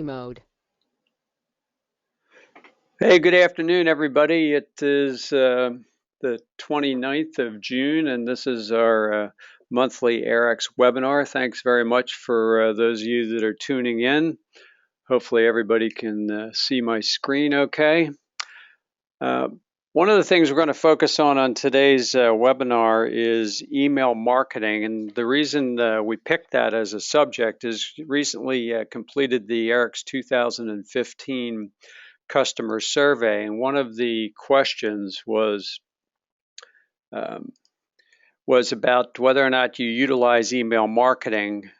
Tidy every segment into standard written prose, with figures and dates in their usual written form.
Mode. Hey, good afternoon, everybody. It is the 29th of June, and this is our monthly Airx webinar. Thanks very much for those of you that are tuning in. Hopefully, everybody can see my screen okay. Uh, One of the things we're going to focus on today's webinar is email marketing. And the reason we picked that as a subject is recently completed the Airx 2015 customer survey, and one of the questions um, was about whether or not you utilize email marketing.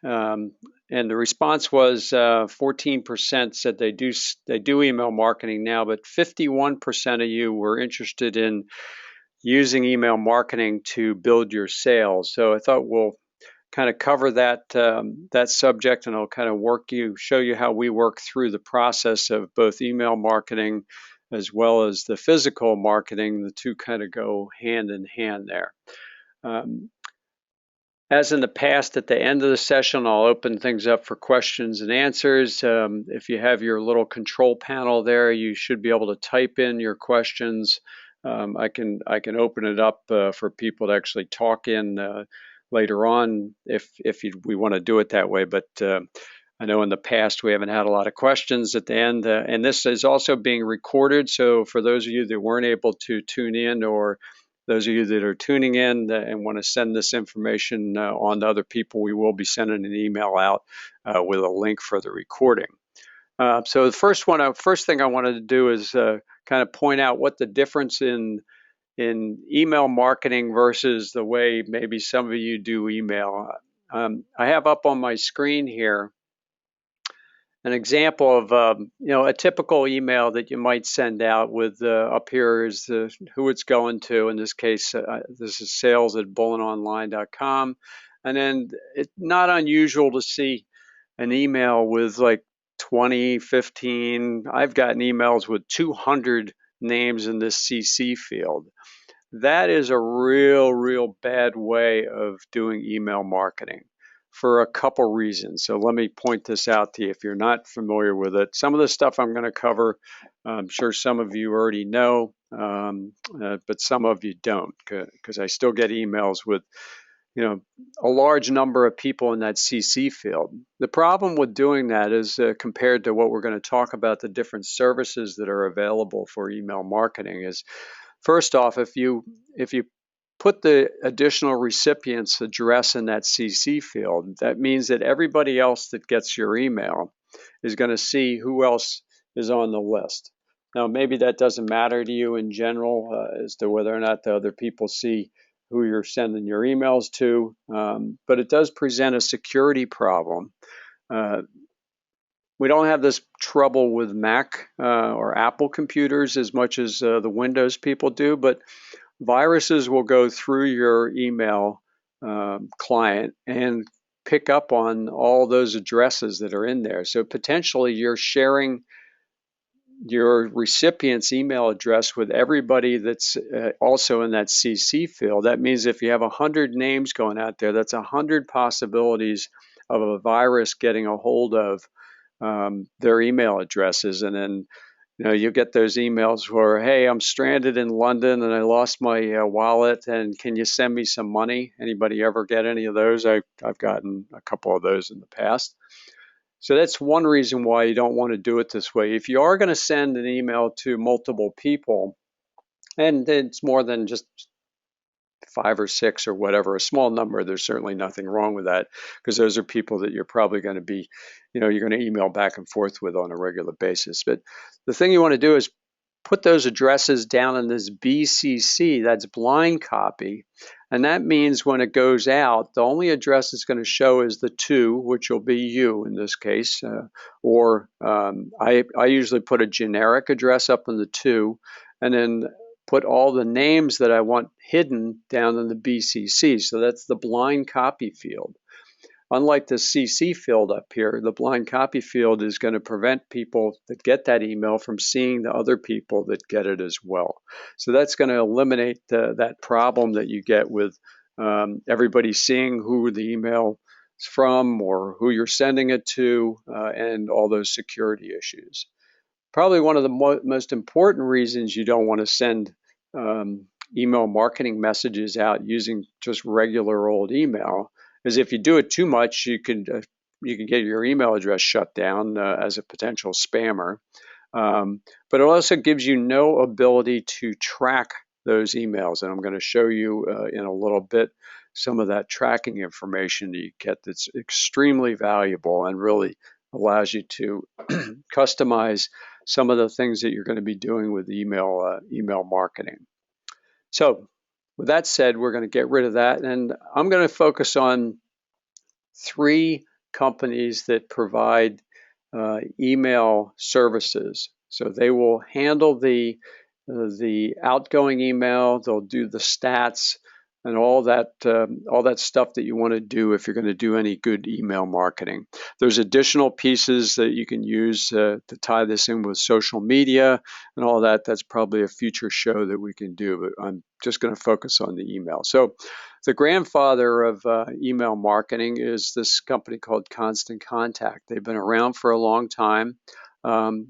And the response was 14% said they do email marketing now, but 51% of you were interested in using email marketing to build your sales. So I thought we'll kind of cover that subject, and I'll kind of show you how we work through the process of both email marketing as well as the physical marketing. The two kind of go hand in hand there. Um, as in the past, at the end of the session, I'll open things up for questions and answers. If you have your little control panel there, you should be able to type in your questions. I can open it up for people to actually talk in later on if we want to do it that way. But I know in the past we haven't had a lot of questions at the end, and this is also being recorded. So for those of you that weren't able to tune in, or those of you that are tuning in and want to send this information on to other people, we will be sending an email out with a link for the recording. So the first thing I wanted to do is kind of point out what the difference in email marketing versus the way maybe some of you do email. I have up on my screen here an example of a typical email that you might send out with up here is who it's going to. In this case, this is sales@bulletonline.com, and then it's not unusual to see an email with like 20, 15. I've gotten emails with 200 names in this CC field. That is a real bad way of doing email marketing for a couple reasons. So let me point this out to you if you're not familiar with it. Some of the stuff I'm going to cover, I'm sure some of you already know, but some of you don't, because I still get emails with a large number of people in that CC field. The problem with doing that is compared to what we're going to talk about, the different services that are available for email marketing is, first off, if you put the additional recipient's address in that CC field, that means that everybody else that gets your email is going to see who else is on the list. Now, maybe that doesn't matter to you in general as to whether or not the other people see who you're sending your emails to, but it does present a security problem. Uh, we don't have this trouble with Mac or Apple computers as much as the Windows people do, but viruses will go through your email client and pick up on all those addresses that are in there. So potentially you're sharing your recipient's email address with everybody that's also in that CC field. That means if you have 100 names going out there, that's 100 possibilities of a virus getting a hold of their email addresses. And then you get those emails where, hey, I'm stranded in London and I lost my wallet, and can you send me some money? Anybody ever get any of those? I've gotten a couple of those in the past. So that's one reason why you don't want to do it this way. If you are going to send an email to multiple people, and it's more than just 5 or 6 or whatever, a small number, there's certainly nothing wrong with that, because those are people that you're probably going to be, you're going to email back and forth with on a regular basis. But the thing you want to do is put those addresses down in this BCC, that's blind copy. And that means when it goes out, the only address it's going to show is the to, which will be you in this case. I usually put a generic address up in the to, and then put all the names that I want hidden down in the BCC. So that's the blind copy field. Unlike the CC field up here, the blind copy field is going to prevent people that get that email from seeing the other people that get it as well. So that's going to eliminate that problem that you get with everybody seeing who the email from or who you're sending it to, and all those security issues. Probably one of the most important reasons you don't want to send email marketing messages out using just regular old email is if you do it too much, you can get your email address shut down as a potential spammer. But it also gives you no ability to track those emails, and I'm going to show you in a little bit some of that tracking information that you get that's extremely valuable and really allows you to customize some of the things that you're going to be doing with email marketing. So with that said, we're going to get rid of that, and I'm going to focus on 3 companies that provide email services. So they will handle the outgoing email, they'll do the stats, and all that stuff that you want to do if you're going to do any good email marketing. There's additional pieces that you can use to tie this in with social media and all that. That's probably a future show that we can do, but I'm just going to focus on the email. So the grandfather of email marketing is this company called Constant Contact. They've been around for a long time.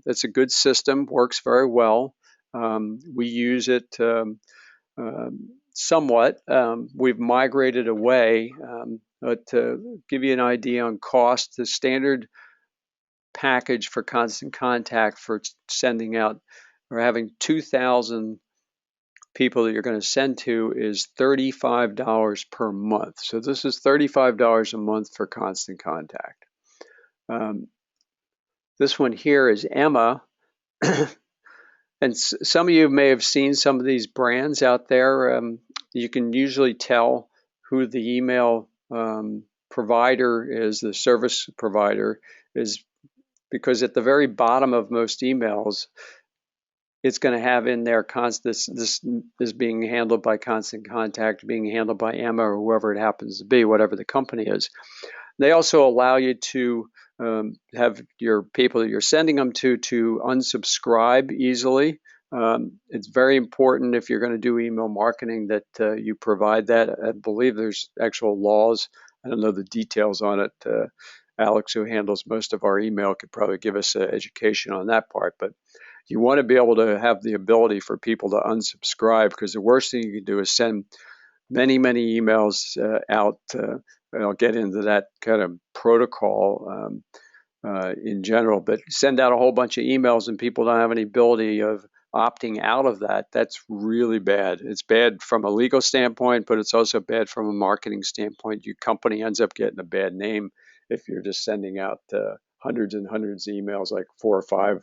It's a good system, works very well. We use it somewhat. We've migrated away, but to give you an idea on cost, the standard package for Constant Contact for sending out or having 2,000 people that you're going to send to is $35 per month. So this is $35 a month for Constant Contact. This one here is Emma. And some of you may have seen some of these brands out there. You can usually tell who the email provider is, the service provider is, because at the very bottom of most emails, it's going to have in there this is being handled by Constant Contact, being handled by Emma or whoever it happens to be, whatever the company is. They also allow you to have your people that you're sending them to unsubscribe easily. It's very important if you're going to do email marketing that you provide that. I believe there's actual laws. I don't know the details on it. Alex, who handles most of our email, could probably give us education on that part. But you want to be able to have the ability for people to unsubscribe, because the worst thing you can do is send many emails out. I'll get into that kind of protocol in general, but send out a whole bunch of emails and people don't have any ability of opting out of that. That's really bad. It's bad from a legal standpoint, but it's also bad from a marketing standpoint. Your company ends up getting a bad name if you're just sending out hundreds and hundreds of emails, like 4 or 5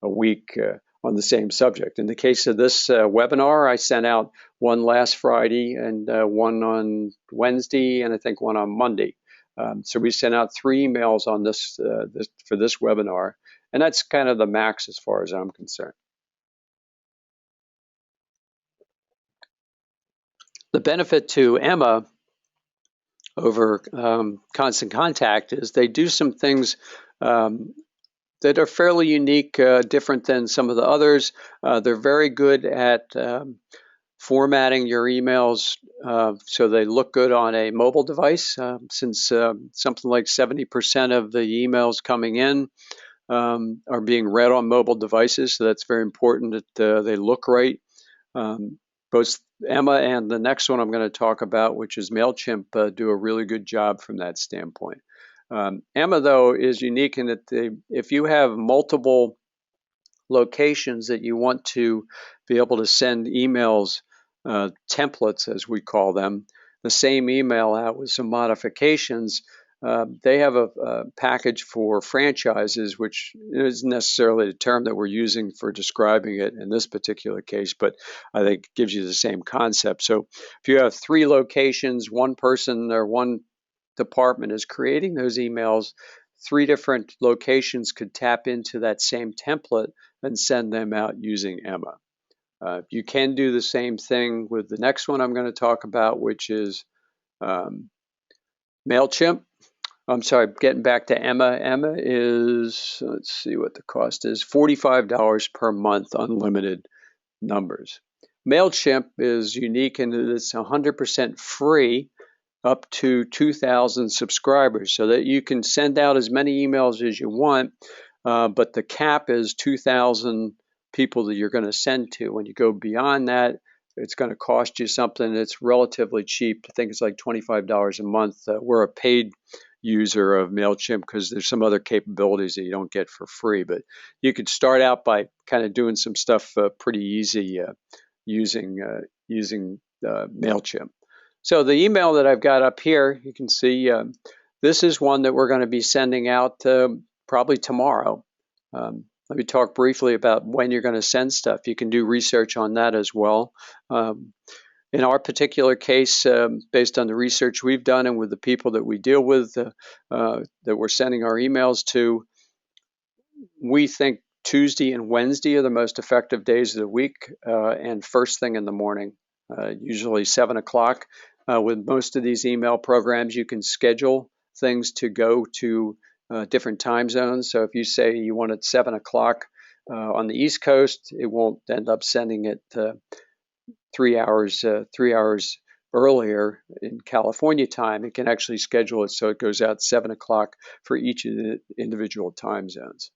a week on the same subject. In the case of this webinar, I sent out one last Friday and one on Wednesday, and I think one on Monday. So we sent out 3 emails on this for this webinar, and that's kind of the max as far as I'm concerned. The benefit to Emma over Constant Contact is they do some things that are fairly unique, different than some of the others. They're very good at formatting your emails so they look good on a mobile device, since something like 70% of the emails coming in are being read on mobile devices. So that's very important that they look right. Both Emma and the next one I'm going to talk about, which is MailChimp, do a really good job from that standpoint. Emma, though, is unique in that if you have multiple locations that you want to be able to send emails, templates as we call them, the same email out with some modifications, they have a package for franchises, which isn't necessarily the term that we're using for describing it in this particular case, but I think it gives you the same concept. So if you have 3 locations, one person or one department is creating those emails, 3 different locations could tap into that same template and send them out using Emma. You can do the same thing with the next one I'm going to talk about, which is MailChimp. I'm sorry, getting back to Emma. Emma is, let's see what the cost is, $45 per month, unlimited numbers. MailChimp is unique in that it's 100% free. up to 2,000 subscribers, so that you can send out as many emails as you want, but the cap is 2,000 people that you're going to send to. When you go beyond that, it's going to cost you something that's relatively cheap. I think it's like $25 a month. We're a paid user of MailChimp because there's some other capabilities that you don't get for free. But you could start out by kind of doing some stuff pretty easy using MailChimp. So the email that I've got up here, you can see this is one that we're going to be sending out probably tomorrow. Let me talk briefly about when you're going to send stuff. You can do research on that as well. In our particular case, based on the research we've done and with the people that we deal with, that we're sending our emails to, we think Tuesday and Wednesday are the most effective days of the week, and first thing in the morning, usually 7 o'clock. With most of these email programs, you can schedule things to go to different time zones. So if you say you want it 7 o'clock on the East Coast, it won't end up sending it 3 hours earlier in California time. It can actually schedule it so it goes out 7 o'clock for each of the individual time zones.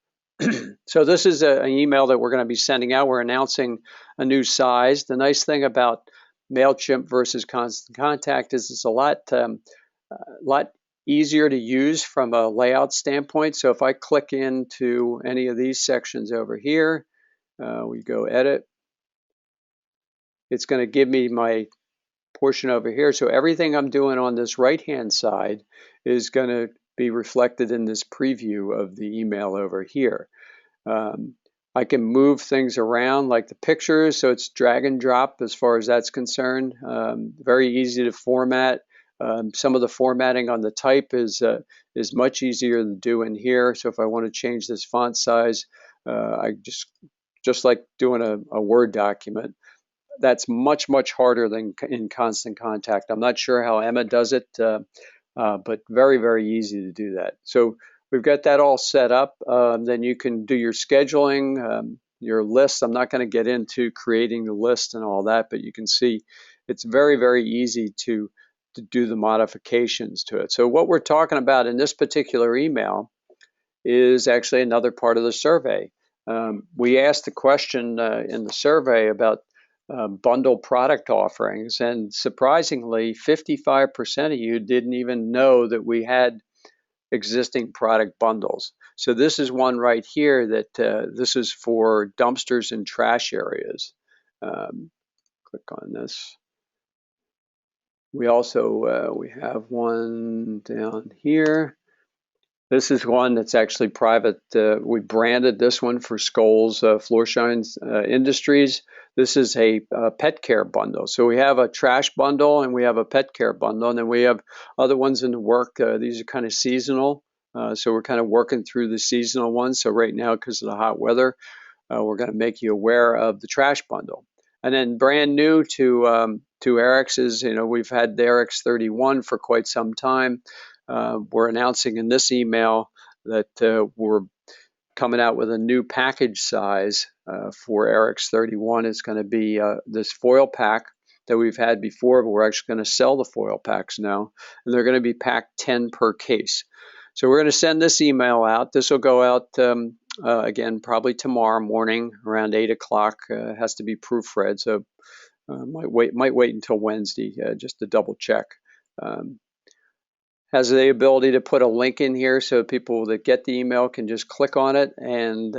So this is an email that we're going to be sending out. We're announcing a new size. The nice thing about MailChimp versus Constant Contact is it's a lot easier to use from a layout standpoint. So if I click into any of these sections over here, we go edit, it's going to give me my portion over here. So everything I'm doing on this right-hand side is going to be reflected in this preview of the email over here. I can move things around like the pictures, so it's drag and drop as far as that's concerned. Very easy to format. Some of the formatting on the type is much easier to do in here. So if I want to change this font size, I just like doing a Word document. That's much harder than in Constant Contact. I'm not sure how Emma does it, but very easy to do that. So we've got that all set up. Then you can do your scheduling, your list. I'm not going to get into creating the list and all that, but you can see it's very easy to do the modifications to it. So what we're talking about in this particular email is actually another part of the survey. We asked the question in the survey about bundle product offerings, and surprisingly 55% of you didn't even know that we had existing product bundles. So this is one right here that this is for dumpsters and trash areas. Click on this. We also we have one down here. This is one that's actually private. We branded this one for Scholl's Floor Shines Industries. This is a pet care bundle. So we have a trash bundle and we have a pet care bundle, and then we have other ones in the work. These are kind of seasonal. So we're kind of working through the seasonal ones. So right now, because of the hot weather, we're going to make you aware of the trash bundle. And then brand new to Airx is, we've had the Airx 31 for quite some time. We're announcing in this email that we're coming out with a new package size for Airx 31. It's going to be this foil pack that we've had before, but we're actually going to sell the foil packs now, and they're going to be packed 10 per case. So we're going to send this email out. This will go out again probably tomorrow morning around 8 o'clock. It has to be proofread, so might wait until Wednesday just to double check. Has the ability to put a link in here so people that get the email can just click on it, and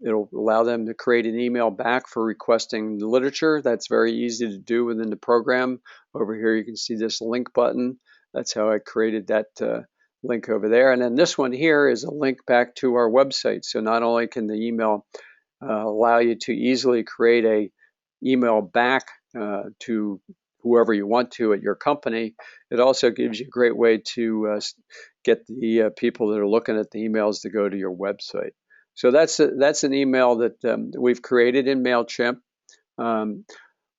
it'll allow them to create an email back for requesting the literature. That's very easy to do within the program. Over here you can see this link button. That's how I created that link over there. And then this one here is a link back to our website. So not only can the email allow you to easily create a email back to whoever you want to at your company, it also gives you a great way to get the people that are looking at the emails to go to your website. So that's an email that we've created in MailChimp.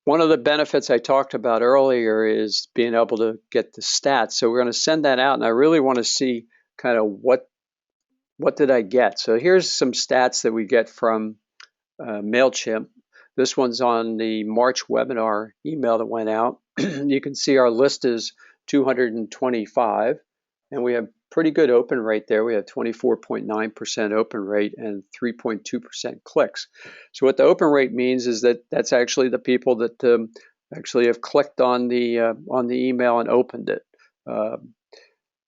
One of the benefits I talked about earlier is being able to get the stats. So we're going to send that out, and I really want to see kind of what did I get. So here's some stats that we get from MailChimp. This one's on the March webinar email that went out. You can see our list is 225, and we have pretty good open rate there. We have 24.9% open rate and 3.2% clicks. So what the open rate means is that that's actually the people that actually have clicked on the email and opened it.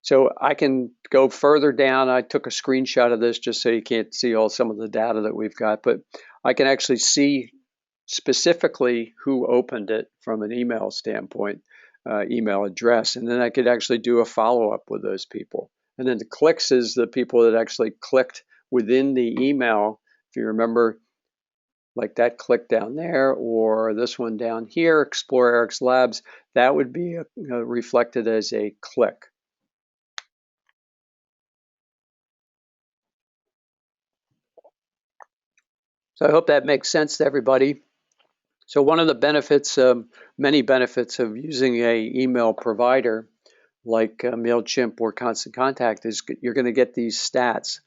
So I can go further down. I took a screenshot of this just so you can't see some of the data that we've got, but I can actually see specifically who opened it from an email standpoint, email address, and then I could actually do a follow-up with those people. And then the clicks is the people that actually clicked within the email. If you remember, like that click down there or this one down here, Explore Airx Labs, that would be reflected as a click. So I hope that makes sense to everybody. So one of the benefits, many benefits of using a email provider like MailChimp or Constant Contact is you're going to get these stats.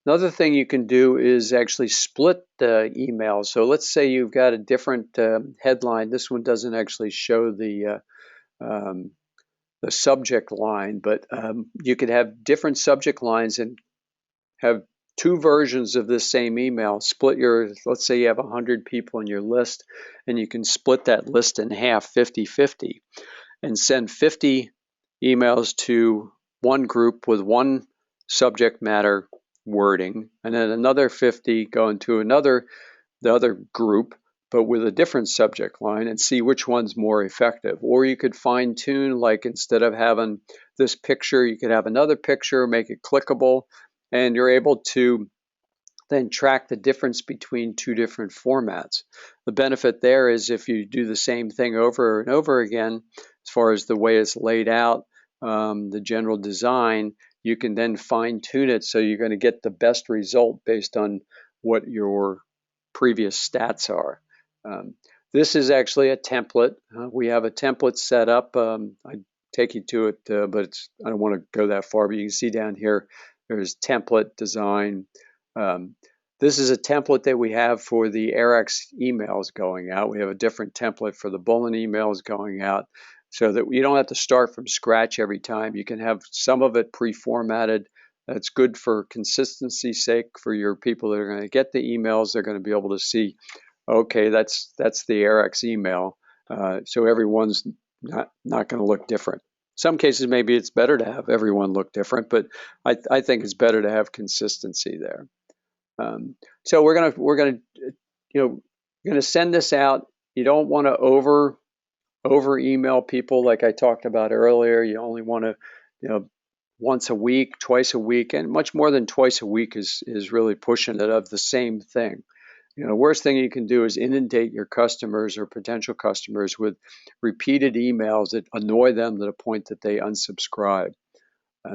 Another thing you can do is actually split the email. So let's say you've got a different headline. This one doesn't actually show the subject line, but you could have different subject lines and have two versions of this same email. Split let's say you have 100 people in your list, and you can split that list in half, 50-50, and send 50 emails to one group with one subject matter wording, and then another 50 going to the other group, but with a different subject line, and see which one's more effective. Or you could fine tune, like instead of having this picture, you could have another picture, make it clickable, and you're able to then track the difference between two different formats. The benefit there is if you do the same thing over and over again, as far as the way it's laid out, the general design, you can then fine tune it so you're going to get the best result based on what your previous stats are. This is actually a template. We have a template set up. I take you to it, but I don't want to go that far, but you can see down here, there's template design. This is a template that we have for the Airx emails going out. We have a different template for the Bullen emails going out so that you don't have to start from scratch every time. You can have some of it pre-formatted. That's good for consistency's sake for your people that are going to get the emails. They're going to be able to see, okay, that's the Airx email. So everyone's not going to look different. Some cases, maybe it's better to have everyone look different, but I think it's better to have consistency there. So we're gonna send this out. You don't want to over email people like I talked about earlier. You only want to, once a week, twice a week, and much more than twice a week is really pushing it of the same thing. Worst thing you can do is inundate your customers or potential customers with repeated emails that annoy them to the point that they unsubscribe.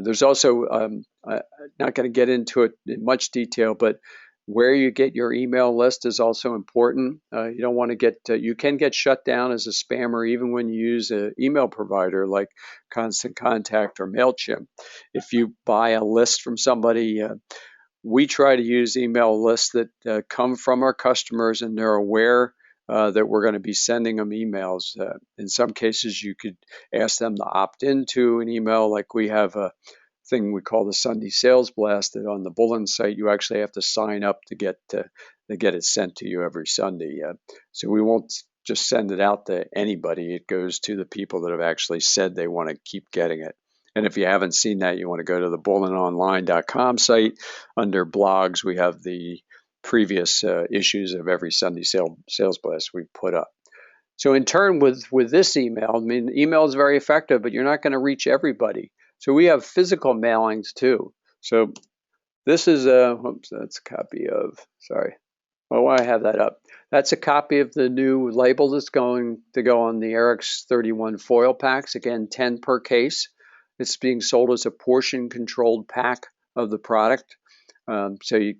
There's also, I'm not going to get into it in much detail, but where you get your email list is also important. You don't want to you can get shut down as a spammer even when you use an email provider like Constant Contact or MailChimp. If you buy a list from somebody, we try to use email lists that come from our customers and they're aware that we're going to be sending them emails. In some cases, you could ask them to opt into an email. Like we have a thing we call the Sunday Sales Blast that on the Bullen site, you actually have to sign up to get it sent to you every Sunday. So we won't just send it out to anybody. It goes to the people that have actually said they want to keep getting it. And if you haven't seen that, you want to go to the bullenonline.com site. Under blogs, we have the previous issues of every Sunday sales blast we put up. So in turn, with this email, I mean, email is very effective, but you're not going to reach everybody. So we have physical mailings too. So this is that's a copy of, sorry. Oh, I have that up. That's a copy of the new label that's going to go on the Airx 31 foil packs. Again, 10 per case. It's being sold as a portion-controlled pack of the product. So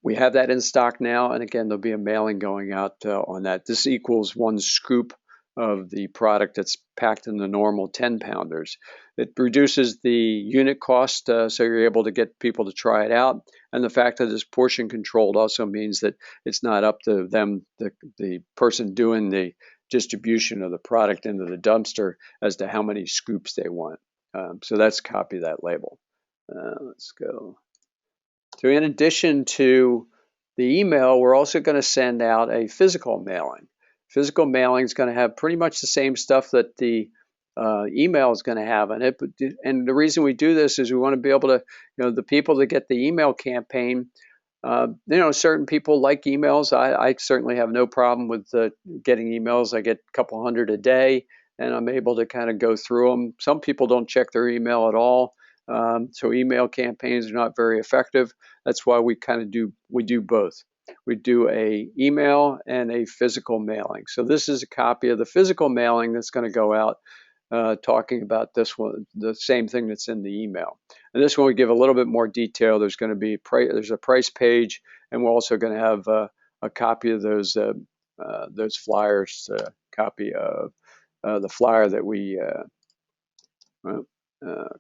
we have that in stock now, and again, there'll be a mailing going out on that. This equals one scoop of the product that's packed in the normal 10-pounders. It reduces the unit cost, so you're able to get people to try it out. And the fact that it's portion controlled also means that it's not up to them, the person doing the distribution of the product into the dumpster as to how many scoops they want. So that's copy that label. Let's go. So in addition to the email, we're also going to send out a physical mailing. Physical mailing is going to have pretty much the same stuff that the email is going to have in it. And the reason we do this is we want to be able to, the people that get the email campaign, certain people like emails. I certainly have no problem with getting emails. I get a couple hundred a day, and I'm able to kind of go through them. Some people don't check their email at all. So email campaigns are not very effective. That's why we do both. We do a email and a physical mailing. So this is a copy of the physical mailing that's going to go out talking about this one, the same thing that's in the email. And this one we give a little bit more detail. There's going to be there's a price page, and we're also going to have a copy of those flyers, copy of the flyer that we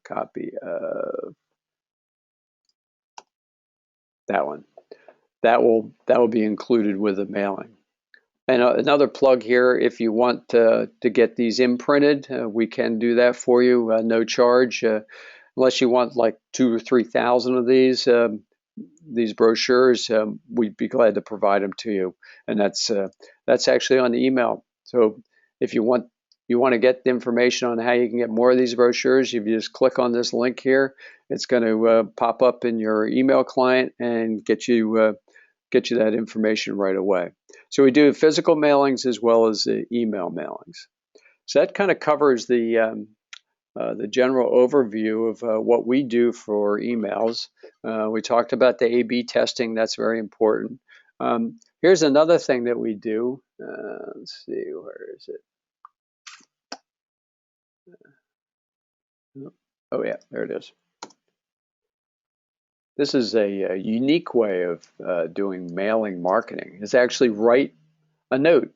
copy of that one. That will be included with the mailing. And another plug here, if you want to get these imprinted, we can do that for you, no charge, unless you want like 2,000 or 3,000 of these brochures. We'd be glad to provide them to you, and that's actually on the email. So if you want to get the information on how you can get more of these brochures, if you just click on this link here, it's going to pop up in your email client and get you that information right away. So we do physical mailings as well as email mailings. So that kind of covers the general overview of what we do for emails. We talked about the A/B testing. That's very important. Here's another thing that we do. Let's see, where is it? Oh yeah, there it is. This is a unique way of doing mailing marketing. It's actually write a note,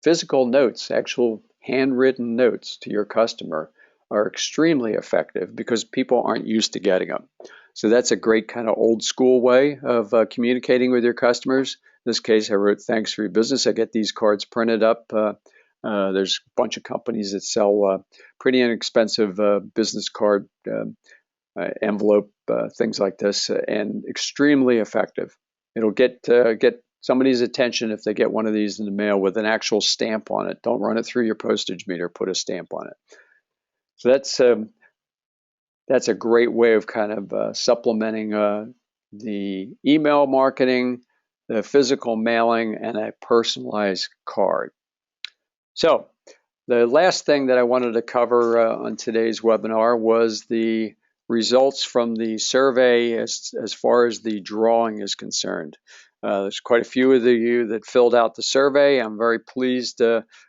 physical notes, actual handwritten notes to your customer are extremely effective because people aren't used to getting them. So that's a great kind of old school way of communicating with your customers. In this case, I wrote, "Thanks for your business." I get these cards printed up. There's a bunch of companies that sell pretty inexpensive business card envelope, things like this, and extremely effective. It'll get somebody's attention if they get one of these in the mail with an actual stamp on it. Don't run it through your postage meter. Put a stamp on it. So that's a great way of kind of supplementing the email marketing, the physical mailing, and a personalized card. So the last thing that I wanted to cover on today's webinar was the results from the survey as far as the drawing is concerned. There's quite a few of you that filled out the survey. I'm very pleased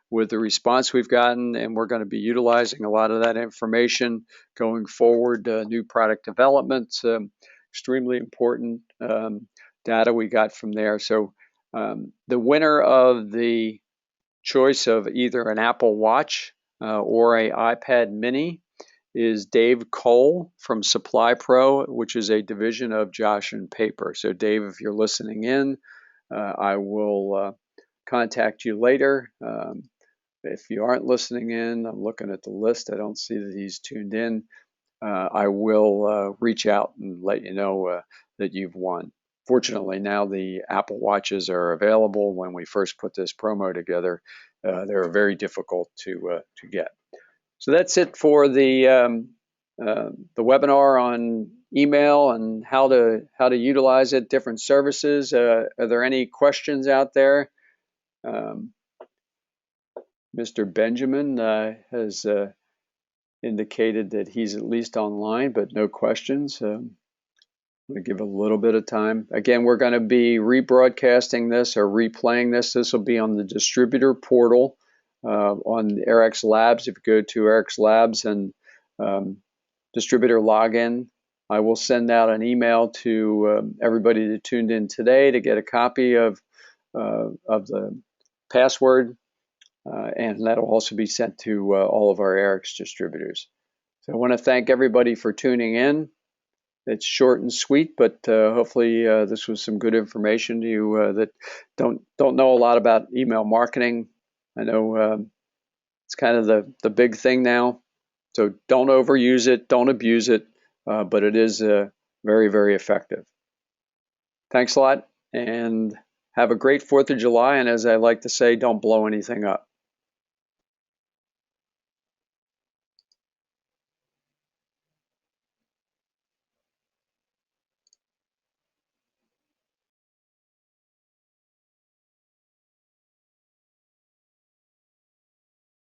with the response we've gotten, and we're going to be utilizing a lot of that information going forward. New product development, extremely important data we got from there. So the winner of the choice of either an Apple Watch or an iPad mini is Dave Cole from Supply Pro, which is a division of Josh and Paper. So Dave, if you're listening in, I will contact you later. If you aren't listening in, I'm looking at the list. I don't see that he's tuned in. I will reach out and let you know that you've won. Fortunately, now the Apple Watches are available. When we first put this promo together, they were very difficult to get. So that's it for the webinar on email and how to utilize it, different services. Are there any questions out there? Mr. Benjamin has indicated that he's at least online, but no questions. I'm going to give a little bit of time. Again, we're going to be rebroadcasting this or replaying this. This will be on the distributor portal on Airx Labs. If you go to Airx Labs and distributor login, I will send out an email to everybody that tuned in today to get a copy of the password, and that'll also be sent to all of our Airx distributors. So I want to thank everybody for tuning in. It's short and sweet, but hopefully this was some good information to you that don't know a lot about email marketing. I know it's kind of the big thing now. So don't overuse it, don't abuse it, but it is very, very effective. Thanks a lot, and have a great 4th of July. And as I like to say, don't blow anything up.